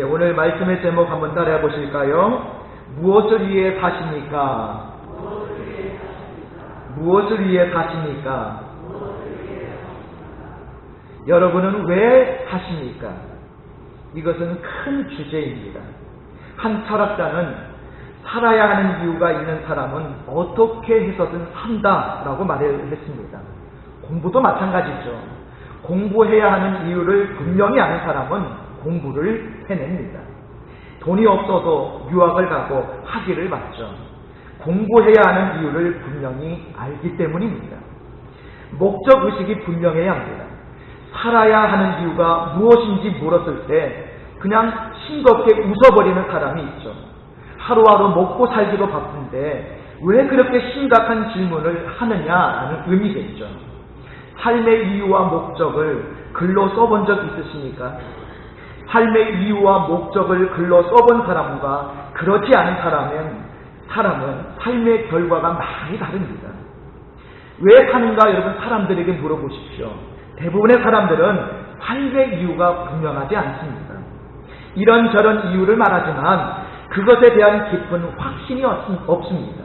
오늘 말씀의 제목 한번 따라해 보실까요? 무엇을 위해 사십니까? 무엇을 위해 사십니까? 여러분은 왜 사십니까? 이것은 큰 주제입니다. 한 철학자는 살아야 하는 이유가 있는 사람은 어떻게 해서든 산다라고 말을 했습니다. 공부도 마찬가지죠. 공부해야 하는 이유를 분명히 아는 사람은 공부를 해냅니다. 돈이 없어도 유학을 가고 학위를 받죠. 공부해야 하는 이유를 분명히 알기 때문입니다. 목적의식이 분명해야 합니다. 살아야 하는 이유가 무엇인지 물었을 때 그냥 싱겁게 웃어버리는 사람이 있죠. 하루하루 먹고 살기도 바쁜데 왜 그렇게 심각한 질문을 하느냐라는 의미겠죠. 삶의 이유와 목적을 글로 써본 적 있으십니까? 삶의 이유와 목적을 글로 써본 사람과 그렇지 않은 사람은 삶의 결과가 많이 다릅니다. 왜 사는가 여러분 사람들에게 물어보십시오. 대부분의 사람들은 삶의 이유가 분명하지 않습니다. 이런저런 이유를 말하지만 그것에 대한 깊은 확신이 없습니다.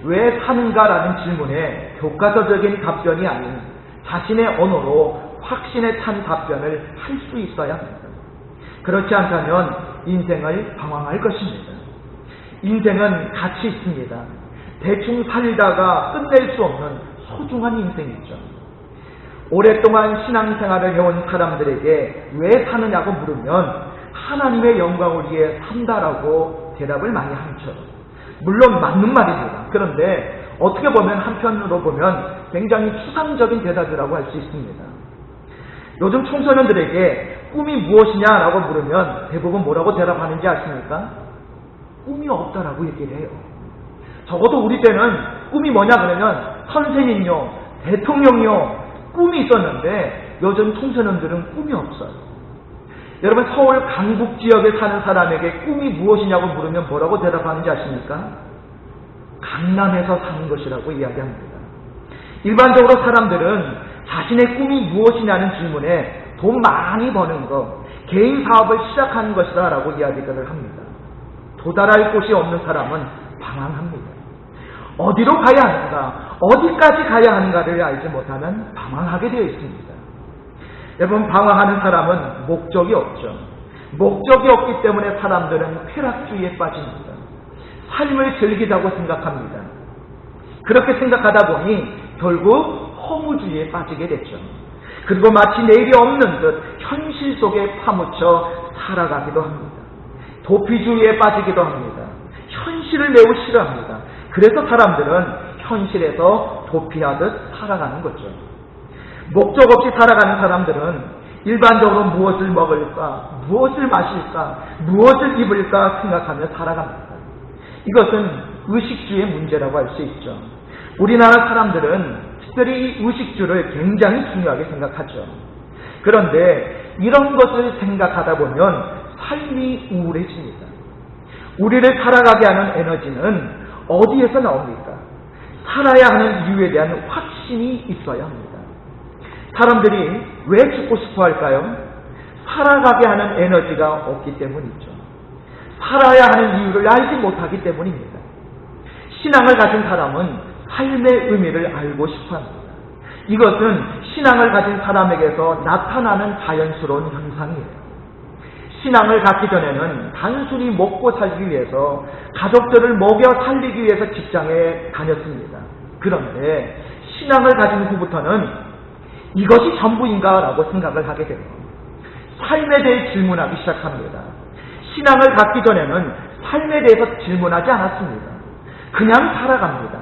왜 사는가라는 질문에 교과서적인 답변이 아닌 자신의 언어로 확신에 찬 답변을 할 수 있어야 합니다. 그렇지 않다면 인생을 방황할 것입니다. 인생은 가치 있습니다. 대충 살다가 끝낼 수 없는 소중한 인생이죠. 오랫동안 신앙생활을 해온 사람들에게 왜 사느냐고 물으면 하나님의 영광을 위해 산다라고 대답을 많이 하죠. 물론 맞는 말입니다. 그런데 어떻게 보면 한편으로 보면 굉장히 추상적인 대답이라고 할 수 있습니다. 요즘 청소년들에게 꿈이 무엇이냐라고 물으면 대부분 뭐라고 대답하는지 아십니까? 꿈이 없다라고 얘기를 해요. 적어도 우리 때는 꿈이 뭐냐 그러면 선생님요, 대통령이요, 꿈이 있었는데 요즘 청소년들은 꿈이 없어요. 여러분 서울 강북 지역에 사는 사람에게 꿈이 무엇이냐고 물으면 뭐라고 대답하는지 아십니까? 강남에서 사는 것이라고 이야기합니다. 일반적으로 사람들은 자신의 꿈이 무엇이냐는 질문에 돈 많이 버는 것, 개인 사업을 시작하는 것이다 라고 이야기들을 합니다. 도달할 곳이 없는 사람은 방황합니다. 어디로 가야 하는가, 어디까지 가야 하는가를 알지 못하면 방황하게 되어 있습니다. 여러분 방황하는 사람은 목적이 없죠. 목적이 없기 때문에 사람들은 쾌락주의에 빠집니다. 삶을 즐기자고 생각합니다. 그렇게 생각하다 보니 결국 허무주의에 빠지게 됐죠. 그리고 마치 내일이 없는 듯 현실 속에 파묻혀 살아가기도 합니다. 도피주의에 빠지기도 합니다. 현실을 매우 싫어합니다. 그래서 사람들은 현실에서 도피하듯 살아가는 거죠. 목적 없이 살아가는 사람들은 일반적으로 무엇을 먹을까, 무엇을 마실까, 무엇을 입을까 생각하며 살아갑니다. 이것은 의식주의 문제라고 할 수 있죠. 우리나라 사람들은 특별히 의식주를 굉장히 중요하게 생각하죠. 그런데 이런 것을 생각하다 보면 삶이 우울해집니다. 우리를 살아가게 하는 에너지는 어디에서 나옵니까? 살아야 하는 이유에 대한 확신이 있어야 합니다. 사람들이 왜 죽고 싶어 할까요? 살아가게 하는 에너지가 없기 때문이죠. 살아야 하는 이유를 알지 못하기 때문입니다. 신앙을 가진 사람은 삶의 의미를 알고 싶어 합니다. 이것은 신앙을 가진 사람에게서 나타나는 자연스러운 현상이에요. 신앙을 갖기 전에는 단순히 먹고 살기 위해서 가족들을 먹여 살리기 위해서 직장에 다녔습니다. 그런데 신앙을 가진 후부터는 이것이 전부인가 라고 생각을 하게 됩니다. 삶에 대해 질문하기 시작합니다. 신앙을 갖기 전에는 삶에 대해서 질문하지 않았습니다. 그냥 살아갑니다.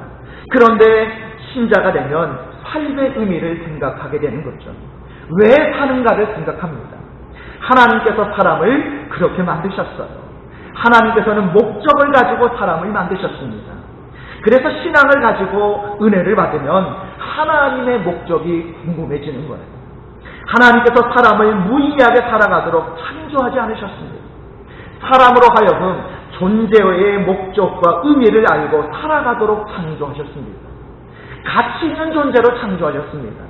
그런데 신자가 되면 삶의 의미를 생각하게 되는 거죠. 왜 사는가를 생각합니다. 하나님께서 사람을 그렇게 만드셨어요. 하나님께서는 목적을 가지고 사람을 만드셨습니다. 그래서 신앙을 가지고 은혜를 받으면 하나님의 목적이 궁금해지는 거예요. 하나님께서 사람을 무의미하게 살아가도록 창조하지 않으셨습니다. 사람으로 하여금 존재의 목적과 의미를 알고 살아가도록 창조하셨습니다. 가치 있는 존재로 창조하셨습니다.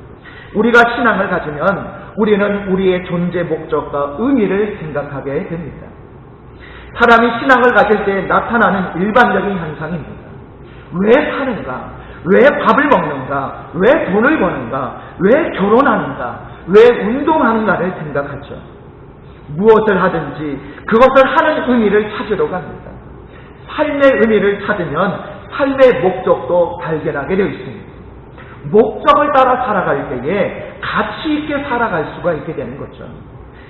우리가 신앙을 가지면 우리는 우리의 존재 목적과 의미를 생각하게 됩니다. 사람이 신앙을 가질 때 나타나는 일반적인 현상입니다. 왜 사는가? 왜 밥을 먹는가? 왜 돈을 버는가? 왜 결혼하는가? 왜 운동하는가를 생각하죠. 무엇을 하든지 그것을 하는 의미를 찾으러 갑니다. 삶의 의미를 찾으면 삶의 목적도 발견하게 되어 있습니다. 목적을 따라 살아갈 때에 가치 있게 살아갈 수가 있게 되는 거죠.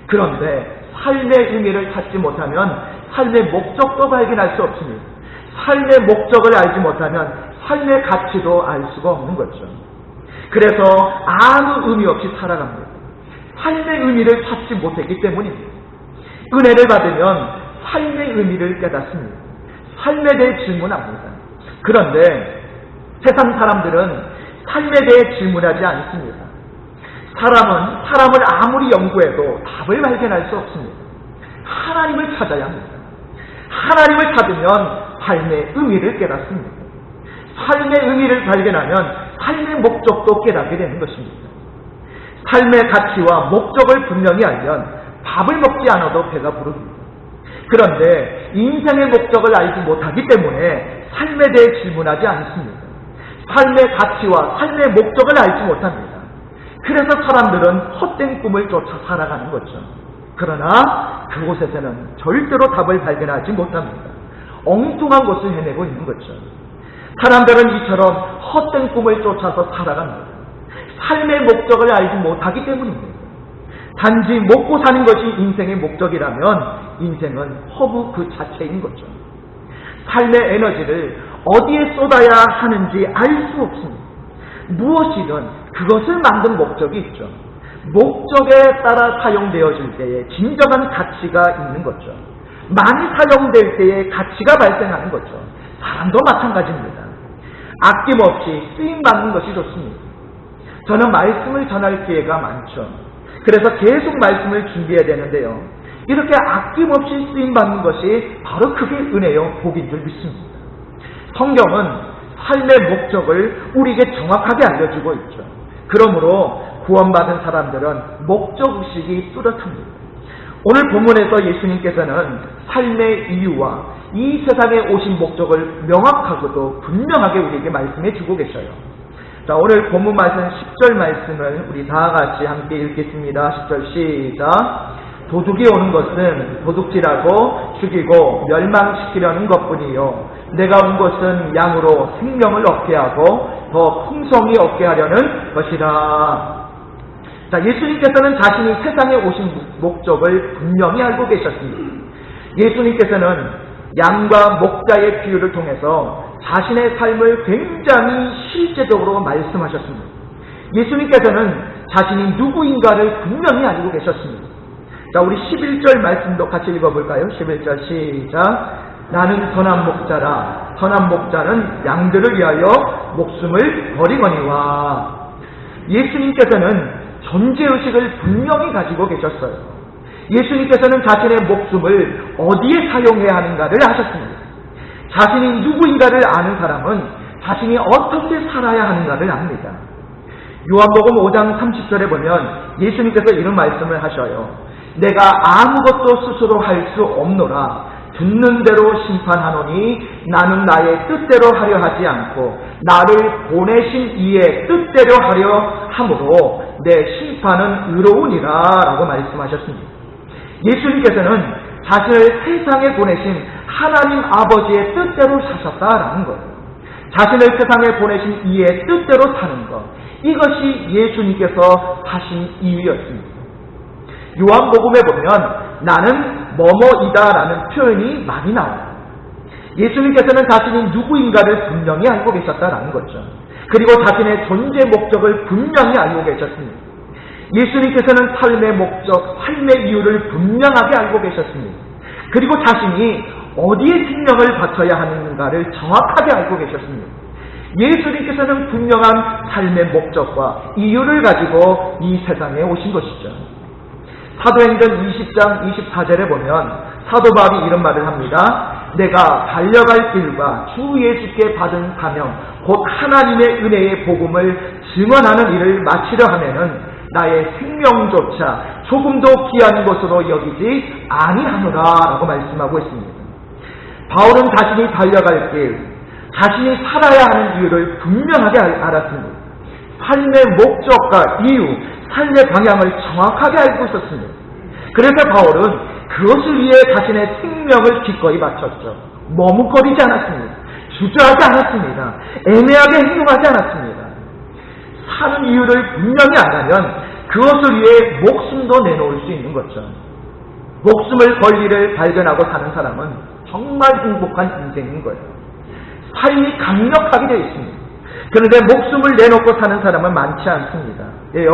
그런데 삶의 의미를 찾지 못하면 삶의 목적도 발견할 수 없습니다. 삶의 목적을 알지 못하면 삶의 가치도 알 수가 없는 거죠. 그래서 아무 의미 없이 살아갑니다. 삶의 의미를 찾지 못했기 때문입니다. 은혜를 받으면 삶의 의미를 깨닫습니다. 삶에 대해 질문합니다. 그런데 세상 사람들은 삶에 대해 질문하지 않습니다. 사람은 사람을 아무리 연구해도 답을 발견할 수 없습니다. 하나님을 찾아야 합니다. 하나님을 찾으면 삶의 의미를 깨닫습니다. 삶의 의미를 발견하면 삶의 목적도 깨닫게 되는 것입니다. 삶의 가치와 목적을 분명히 알면 밥을 먹지 않아도 배가 부릅니다. 그런데 인생의 목적을 알지 못하기 때문에 삶에 대해 질문하지 않습니다. 삶의 가치와 삶의 목적을 알지 못합니다. 그래서 사람들은 헛된 꿈을 쫓아 살아가는 거죠. 그러나 그곳에서는 절대로 답을 발견하지 못합니다. 엉뚱한 곳을 헤매고 있는 거죠. 사람들은 이처럼 헛된 꿈을 쫓아서 살아갑니다. 삶의 목적을 알지 못하기 때문입니다. 단지 먹고 사는 것이 인생의 목적이라면 인생은 허무 그 자체인 거죠. 삶의 에너지를 어디에 쏟아야 하는지 알 수 없습니다. 무엇이든 그것을 만든 목적이 있죠. 목적에 따라 사용되어질 때에 진정한 가치가 있는 거죠. 많이 사용될 때에 가치가 발생하는 거죠. 사람도 마찬가지입니다. 아낌없이 쓰임받는 것이 좋습니다. 저는 말씀을 전할 기회가 많죠. 그래서 계속 말씀을 준비해야 되는데요. 이렇게 아낌없이 쓰임받는 것이 바로 그게 은혜요 복인 줄 믿습니다. 성경은 삶의 목적을 우리에게 정확하게 알려주고 있죠. 그러므로 구원받은 사람들은 목적의식이 뚜렷합니다. 오늘 본문에서 예수님께서는 삶의 이유와 이 세상에 오신 목적을 명확하고도 분명하게 우리에게 말씀해 주고 계셔요. 자, 오늘 본문 말씀 10절 말씀을 우리 다 같이 함께 읽겠습니다. 10절 시작. 도둑이 오는 것은 도둑질하고 죽이고 멸망시키려는 것뿐이요 내가 온 것은 양으로 생명을 얻게 하고 더 풍성히 얻게 하려는 것이라. 자, 예수님께서는 자신이 세상에 오신 목적을 분명히 알고 계셨습니다. 예수님께서는 양과 목자의 비유를 통해서 자신의 삶을 굉장히 실제적으로 말씀하셨습니다. 예수님께서는 자신이 누구인가를 분명히 알고 계셨습니다. 자, 우리 11절 말씀도 같이 읽어볼까요? 11절 시작. 나는 선한 목자라. 선한 목자는 양들을 위하여 목숨을 버리거니와. 예수님께서는 존재의식을 분명히 가지고 계셨어요. 예수님께서는 자신의 목숨을 어디에 사용해야 하는가를 아셨습니다. 자신이 누구인가를 아는 사람은 자신이 어떻게 살아야 하는가를 압니다. 요한복음 5장 30절에 보면 예수님께서 이런 말씀을 하셔요. 내가 아무것도 스스로 할 수 없노라. 듣는 대로 심판하노니 나는 나의 뜻대로 하려 하지 않고 나를 보내신 이의 뜻대로 하려 함으로 내 심판은 의로우니라 라고 말씀하셨습니다. 예수님께서는 자신을 세상에 보내신 하나님 아버지의 뜻대로 사셨다라는 거예요. 자신을 세상에 보내신 이의 뜻대로 사는 것, 이것이 예수님께서 하신 이유였습니다. 요한복음에 보면 나는 뭐뭐이다라는 표현이 많이 나와요. 예수님께서는 자신이 누구인가를 분명히 알고 계셨다라는 거죠. 그리고 자신의 존재 목적을 분명히 알고 계셨습니다. 예수님께서는 삶의 목적, 삶의 이유를 분명하게 알고 계셨습니다. 그리고 자신이 어디에 생명을 바쳐야 하는가를 정확하게 알고 계셨습니다. 예수님께서는 분명한 삶의 목적과 이유를 가지고 이 세상에 오신 것이죠. 사도행전 20장 24절에 보면 사도 바울이 이런 말을 합니다. 내가 달려갈 길과 주 예수께 받은 사명 곧 하나님의 은혜의 복음을 증언하는 일을 마치려 하면은 나의 생명조차 조금도 귀한 것으로 여기지 아니하노라 라고 말씀하고 있습니다. 바울은 자신이 달려갈 길, 자신이 살아야 하는 이유를 분명하게 알았습니다. 삶의 목적과 이유, 삶의 방향을 정확하게 알고 있었습니다. 그래서 바울은 그것을 위해 자신의 생명을 기꺼이 바쳤죠. 머뭇거리지 않았습니다. 주저하지 않았습니다. 애매하게 행동하지 않았습니다. 사는 이유를 분명히 알면 그것을 위해 목숨도 내놓을 수 있는 거죠. 목숨을 걸 일을 발견하고 사는 사람은 정말 행복한 인생인 거예요. 삶이 강력하게 되어 있습니다. 그런데 목숨을 내놓고 사는 사람은 많지 않습니다. 왜요?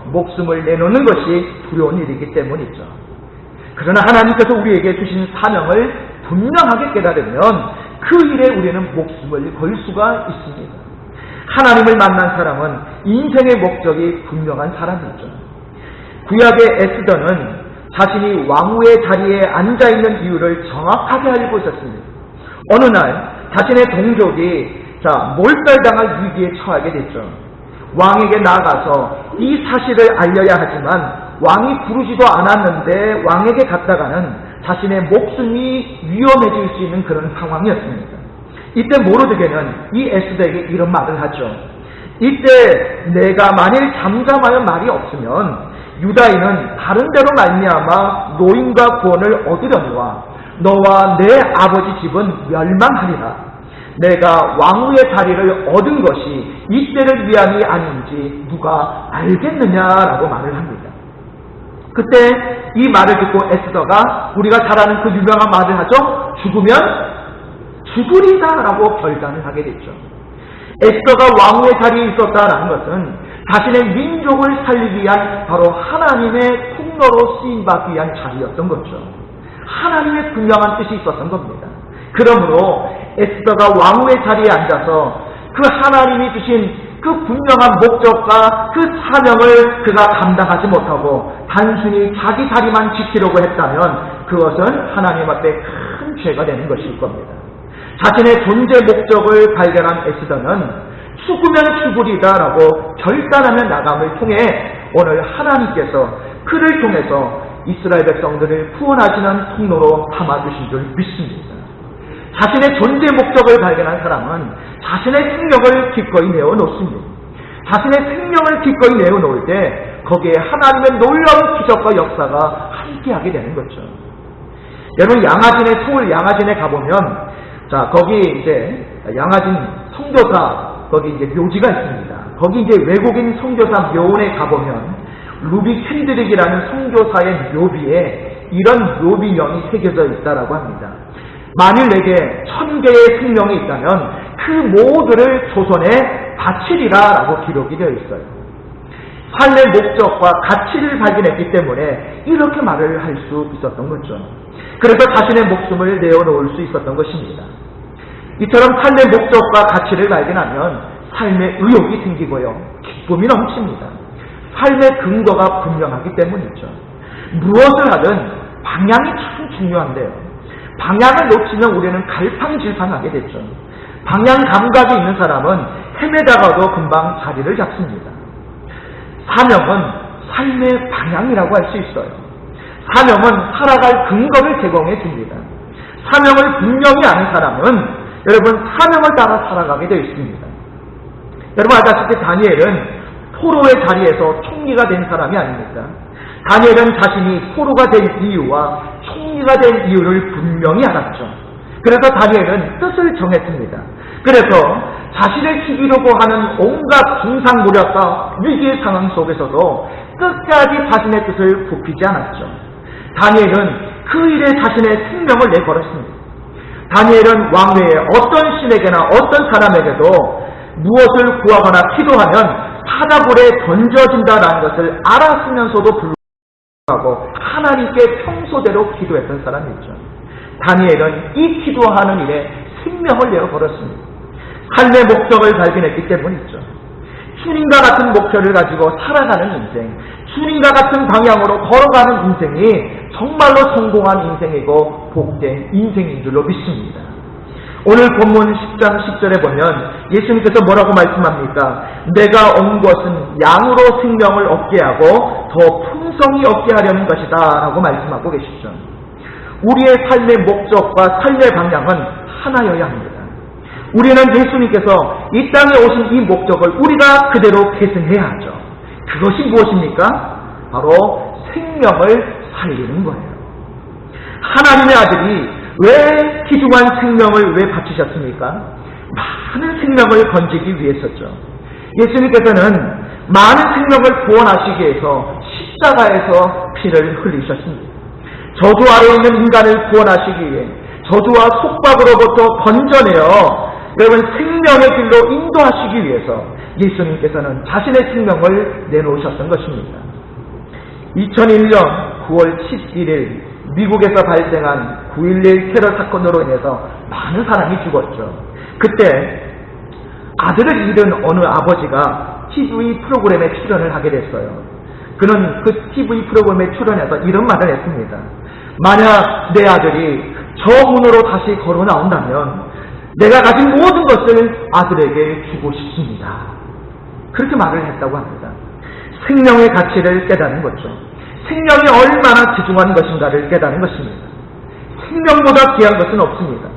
목숨을 내놓는 것이 두려운 일이기 때문이죠. 그러나 하나님께서 우리에게 주신 사명을 분명하게 깨달으면 그 일에 우리는 목숨을 걸 수가 있습니다. 하나님을 만난 사람은 인생의 목적이 분명한 사람이죠. 구약의 에스더는 자신이 왕후의 자리에 앉아있는 이유를 정확하게 알고 있었습니다. 어느 날 자신의 동족이 몰살당할 위기에 처하게 됐죠. 왕에게 나아가서 이 사실을 알려야 하지만 왕이 부르지도 않았는데 왕에게 갔다가는 자신의 목숨이 위험해질 수 있는 그런 상황이었습니다. 이때 모르드게는 이 에스더에게 이런 말을 하죠. 이때 내가 만일 잠잠하여 말이 없으면 유다인은 다른 데로 말미암아 노임과 구원을 얻으려니와 너와 내 아버지 집은 멸망하리라. 내가 왕후의 자리를 얻은 것이 이때를 위함이 아닌지 누가 알겠느냐라고 말을 합니다. 그때 이 말을 듣고 에스더가 우리가 잘 아는 그 유명한 말을 하죠. 죽으면 죽으리다라고 결단을 하게 됐죠. 에스더가 왕후의 자리에 있었다라는 것은 자신의 민족을 살리기 위한 바로 하나님의 통로로 쓰임받기 위한 자리였던 거죠. 하나님의 분명한 뜻이 있었던 겁니다. 그러므로 에스더가 왕후의 자리에 앉아서 그 하나님이 주신 그 분명한 목적과 그 사명을 그가 감당하지 못하고 단순히 자기 자리만 지키려고 했다면 그것은 하나님 앞에 큰 죄가 되는 것일 겁니다. 자신의 존재 목적을 발견한 에스더는 죽으면 죽으리다라고 결단하며 나감을 통해 오늘 하나님께서 그를 통해서 이스라엘 백성들을 구원하시는 통로로 삼아주신 줄 믿습니다. 자신의 존재 목적을 발견한 사람은 자신의 생명을 기꺼이 내어놓습니다. 자신의 생명을 기꺼이 내어놓을 때 거기에 하나님의 놀라운 기적과 역사가 함께하게 되는 거죠. 여러분 서울 양화진에 가보면 거기 이제 양화진 선교사 거기 이제 묘지가 있습니다. 거기 이제 외국인 선교사 묘원에 가보면 루비 캔드릭이라는 선교사의 묘비에 이런 묘비명이 새겨져 있다라고 합니다. 만일 내게 1000개의 생명이 있다면 그 모두를 조선에 바치리라라고 기록이 되어 있어요. 삶의 목적과 가치를 발견했기 때문에 이렇게 말을 할 수 있었던 거죠. 그래서 자신의 목숨을 내어놓을 수 있었던 것입니다. 이처럼 삶의 목적과 가치를 발견하면 삶의 의욕이 생기고요. 기쁨이 넘칩니다. 삶의 근거가 분명하기 때문이죠. 무엇을 하든 방향이 참 중요한데요. 방향을 놓치면 우리는 갈팡질팡하게 됐죠. 방향 감각이 있는 사람은 헤매다가도 금방 자리를 잡습니다. 사명은 삶의 방향이라고 할 수 있어요. 사명은 살아갈 근거를 제공해 줍니다. 사명을 분명히 아는 사람은 여러분 사명을 따라 살아가게 되어 있습니다. 여러분 알다시피 다니엘은 포로의 자리에서 총리가 된 사람이 아닙니까? 다니엘은 자신이 포로가 된 이유와 총리가 된 이유를 분명히 알았죠. 그래서 다니엘은 뜻을 정했습니다. 그래서 자신을 죽이려고 하는 온갖 중상모략과 위기의 상황 속에서도 끝까지 자신의 뜻을 굽히지 않았죠. 다니엘은 그 일에 자신의 생명을 내걸었습니다. 다니엘은 왕외에 어떤 신에게나 어떤 사람에게도 무엇을 구하거나 기도하면 사자굴에 던져진다는 것을 알았으면서도 불구하고 하나님께 평소대로 기도했던 사람이죠. 다니엘은 이 기도하는 일에 생명을 내어 걸었습니다. 삶의 목적을 발견했기 때문이죠. 주님과 같은 목표를 가지고 살아가는 인생, 주님과 같은 방향으로 걸어가는 인생이 정말로 성공한 인생이고 복된 인생인 줄로 믿습니다. 오늘 본문 10장 10절에 보면 예수님께서 뭐라고 말씀합니까? 내가 온 것은 양으로 생명을 얻게 하고 더 풍성히 얻게 하려는 것이다 라고 말씀하고 계시죠. 우리의 삶의 목적과 삶의 방향은 하나여야 합니다. 우리는 예수님께서 이 땅에 오신 이 목적을 우리가 그대로 계승해야 하죠. 그것이 무엇입니까? 바로 생명을 살리는 거예요. 하나님의 아들이 왜 귀중한 생명을 왜 바치셨습니까? 많은 생명을 건지기 위해서죠. 예수님께서는 많은 생명을 구원하시기 위해서 십자가에서 피를 흘리셨습니다. 저주 아래에 있는 인간을 구원하시기 위해 저주와 속박으로부터 건져내어 여러분 생명의 길로 인도하시기 위해서 예수님께서는 자신의 생명을 내놓으셨던 것입니다. 2001년 9월 11일 미국에서 발생한 9.11 테러 사건으로 인해서 많은 사람이 죽었죠. 그때 아들을 잃은 어느 아버지가 TV 프로그램에 출연을 하게 됐어요. 그는 그 TV 프로그램에 출연해서 이런 말을 했습니다. 만약 내 아들이 저 문으로 다시 걸어 나온다면 내가 가진 모든 것을 아들에게 주고 싶습니다. 그렇게 말을 했다고 합니다. 생명의 가치를 깨닫는 거죠. 생명이 얼마나 귀중한 것인가를 깨닫는 것입니다. 생명보다 귀한 것은 없습니다.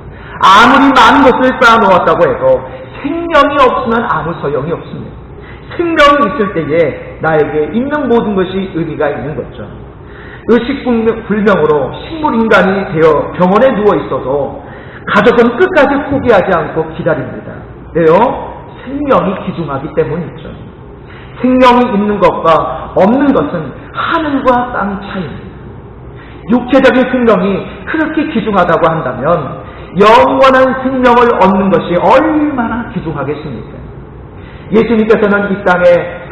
아무리 많은 것을 쌓아놓았다고 해도 생명이 없으면 아무 소용이 없습니다. 생명이 있을 때에 나에게 있는 모든 것이 의미가 있는 거죠. 의식불명으로 식물인간이 되어 병원에 누워있어도 가족은 끝까지 포기하지 않고 기다립니다. 왜요? 생명이 귀중하기 때문이죠. 생명이 있는 것과 없는 것은 하늘과 땅 차이입니다. 육체적인 생명이 그렇게 귀중하다고 한다면 영원한 생명을 얻는 것이 얼마나 귀중하겠습니까? 예수님께서는 이 땅에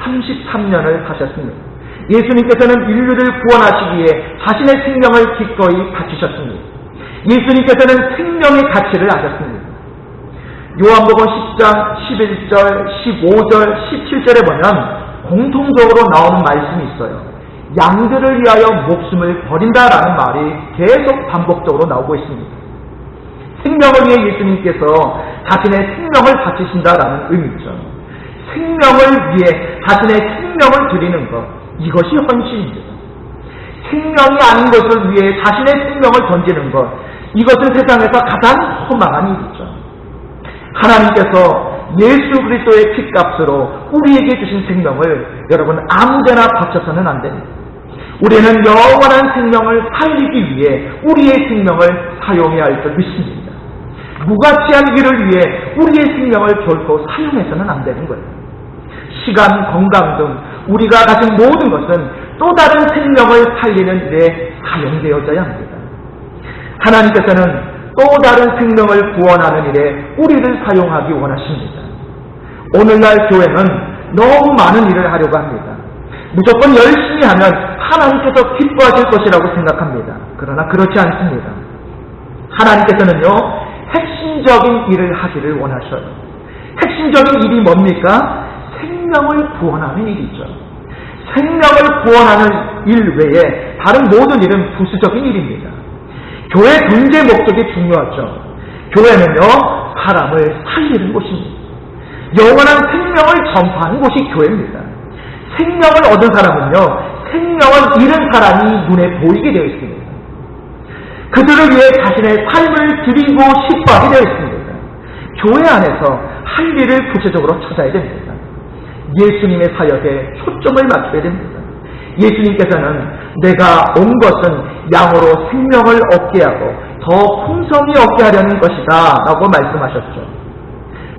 33년을 사셨습니다. 예수님께서는 인류를 구원하시기 위해 자신의 생명을 기꺼이 바치셨습니다. 예수님께서는 생명의 가치를 아셨습니다. 요한복음 10장 11절, 15절, 17절에 보면 공통적으로 나오는 말씀이 있어요. 양들을 위하여 목숨을 버린다라는 말이 계속 반복적으로 나오고 있습니다. 생명을 위해 예수님께서 자신의 생명을 바치신다라는 의미죠. 생명을 위해 자신의 생명을 드리는 것, 이것이 헌신입니다. 생명이 아닌 것을 위해 자신의 생명을 던지는 것, 이것은 세상에서 가장 허망한 일이죠. 하나님께서 예수 그리스도의 피값으로 우리에게 주신 생명을 여러분 아무데나 바쳐서는 안 됩니다. 우리는 영원한 생명을 살리기 위해 우리의 생명을 사용해야 할 줄 믿습니다. 무가치한 일을 위해 우리의 생명을 결코 사용해서는 안 되는 거예요. 시간, 건강 등 우리가 가진 모든 것은 또 다른 생명을 살리는 일에 사용되어져야 합니다. 하나님께서는 또 다른 생명을 구원하는 일에 우리를 사용하기 원하십니다. 오늘날 교회는 너무 많은 일을 하려고 합니다. 무조건 열심히 하면 하나님께서 기뻐하실 것이라고 생각합니다. 그러나 그렇지 않습니다. 하나님께서는요, 핵심적인 일을 하기를 원하셔요. 핵심적인 일이 뭡니까? 생명을 구원하는 일이죠. 생명을 구원하는 일 외에 다른 모든 일은 부수적인 일입니다. 교회 존재 목적이 중요하죠. 교회는요, 사람을 살리는 곳입니다. 영원한 생명을 전파하는 곳이 교회입니다. 생명을 얻은 사람은요, 생명을 잃은 사람이 눈에 보이게 되어 있습니다. 그들을 위해 자신의 삶을 드리고 싶어 하게 되어 있습니다. 교회 안에서 할 일을 구체적으로 찾아야 됩니다. 예수님의 사역에 초점을 맞춰야 됩니다. 예수님께서는 내가 온 것은 양으로 생명을 얻게 하고 더 풍성히 얻게 하려는 것이다 라고 말씀하셨죠.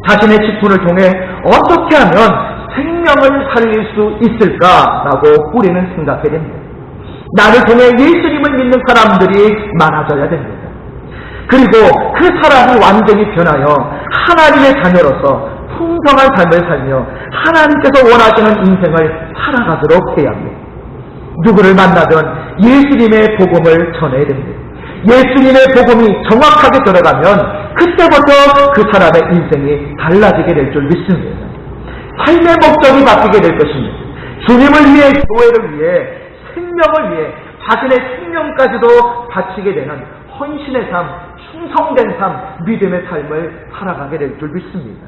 자신의 직분을 통해 어떻게 하면 생명을 살릴 수 있을까라고 우리는 생각해야 됩니다. 나를 통해 예수님을 믿는 사람들이 많아져야 됩니다. 그리고 그 사람이 완전히 변하여 하나님의 자녀로서 풍성한 삶을 살며 하나님께서 원하시는 인생을 살아가도록 해야 합니다. 누구를 만나든 예수님의 복음을 전해야 됩니다. 예수님의 복음이 정확하게 들어가면 그때부터 그 사람의 인생이 달라지게 될 줄 믿습니다. 삶의 목적이 바뀌게 될 것입니다. 주님을 위해, 교회를 위해, 생명을 위해 자신의 생명까지도 바치게 되는 헌신의 삶, 충성된 삶, 믿음의 삶을 살아가게 될 줄 믿습니다.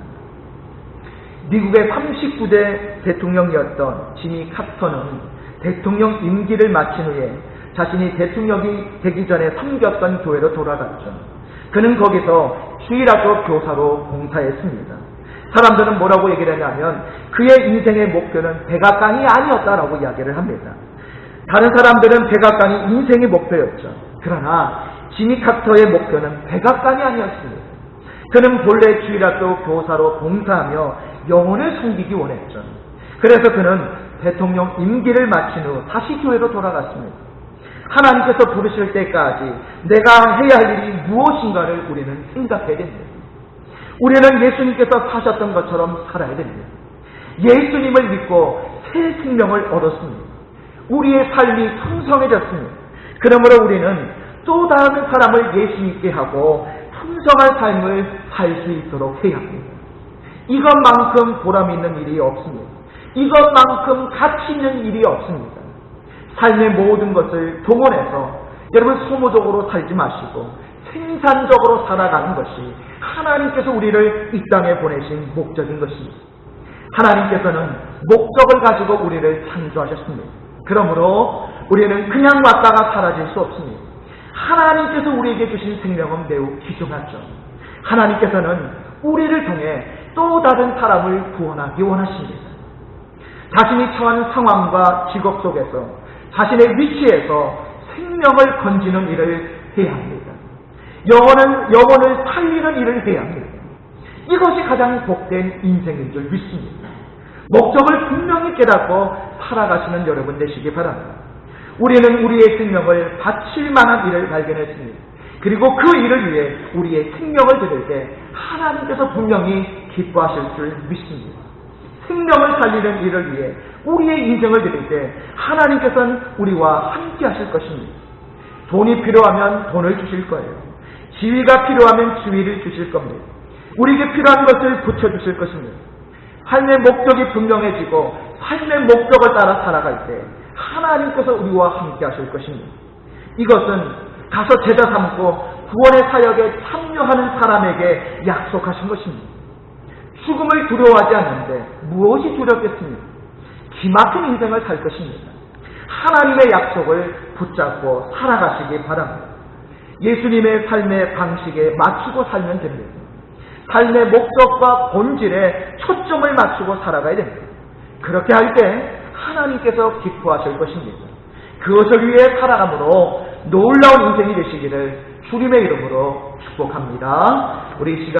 미국의 39대 대통령이었던 지미 카터는 대통령 임기를 마친 후에 자신이 대통령이 되기 전에 섬겼던 교회로 돌아갔죠. 그는 거기서 주일학교 교사로 봉사했습니다. 사람들은 뭐라고 얘기를 하냐면 그의 인생의 목표는 백악관이 아니었다라고 이야기를 합니다. 다른 사람들은 백악관이 인생의 목표였죠. 그러나 지미 카터의 목표는 백악관이 아니었습니다. 그는 본래 주일학교 교사로 봉사하며 영혼을 섬기기 원했죠. 그래서 그는 대통령 임기를 마친 후 다시 교회로 돌아갔습니다. 하나님께서 부르실 때까지 내가 해야 할 일이 무엇인가를 우리는 생각해야 됩니다. 우리는 예수님께서 사셨던 것처럼 살아야 됩니다. 예수님을 믿고 새 생명을 얻었습니다. 우리의 삶이 풍성해졌습니다. 그러므로 우리는 또 다른 사람을 예수님께 하고 풍성한 삶을 살 수 있도록 해야 합니다. 이것만큼 보람 있는 일이 없습니다. 이것만큼 가치 있는 일이 없습니다. 삶의 모든 것을 동원해서 여러분 소모적으로 살지 마시고 생산적으로 살아가는 것이 하나님께서 우리를 이 땅에 보내신 목적인 것입니다. 하나님께서는 목적을 가지고 우리를 창조하셨습니다. 그러므로 우리는 그냥 왔다가 사라질 수 없습니다. 하나님께서 우리에게 주신 생명은 매우 귀중하죠. 하나님께서는 우리를 통해 또 다른 사람을 구원하기 원하십니다. 자신이 처한 상황과 직업 속에서 자신의 위치에서 생명을 건지는 일을 해야 합니다. 영혼을 살리는 일을 해야 합니다. 이것이 가장 복된 인생인 줄 믿습니다. 목적을 분명히 깨닫고 살아가시는 여러분 되시기 바랍니다. 우리는 우리의 생명을 바칠 만한 일을 발견했습니다. 그리고 그 일을 위해 우리의 생명을 드릴 때 하나님께서 분명히 기뻐하실 줄 믿습니다. 생명을 살리는 일을 위해 우리의 인생을 드릴 때 하나님께서는 우리와 함께 하실 것입니다. 돈이 필요하면 돈을 주실 거예요. 지위가 필요하면 지위를 주실 겁니다. 우리에게 필요한 것을 붙여주실 것입니다. 삶의 목적이 분명해지고 삶의 목적을 따라 살아갈 때 하나님께서 우리와 함께 하실 것입니다. 이것은 가서 제자 삼고 구원의 사역에 참여하는 사람에게 약속하신 것입니다. 죽음을 두려워하지 않는데 무엇이 두렵겠습니까? 기막힌 인생을 살 것입니다. 하나님의 약속을 붙잡고 살아가시기 바랍니다. 예수님의 삶의 방식에 맞추고 살면 됩니다. 삶의 목적과 본질에 초점을 맞추고 살아가야 됩니다. 그렇게 할 때 하나님께서 기뻐하실 것입니다. 그것을 위해 살아감으로 놀라운 인생이 되시기를 주님의 이름으로 축복합니다. 우리 시간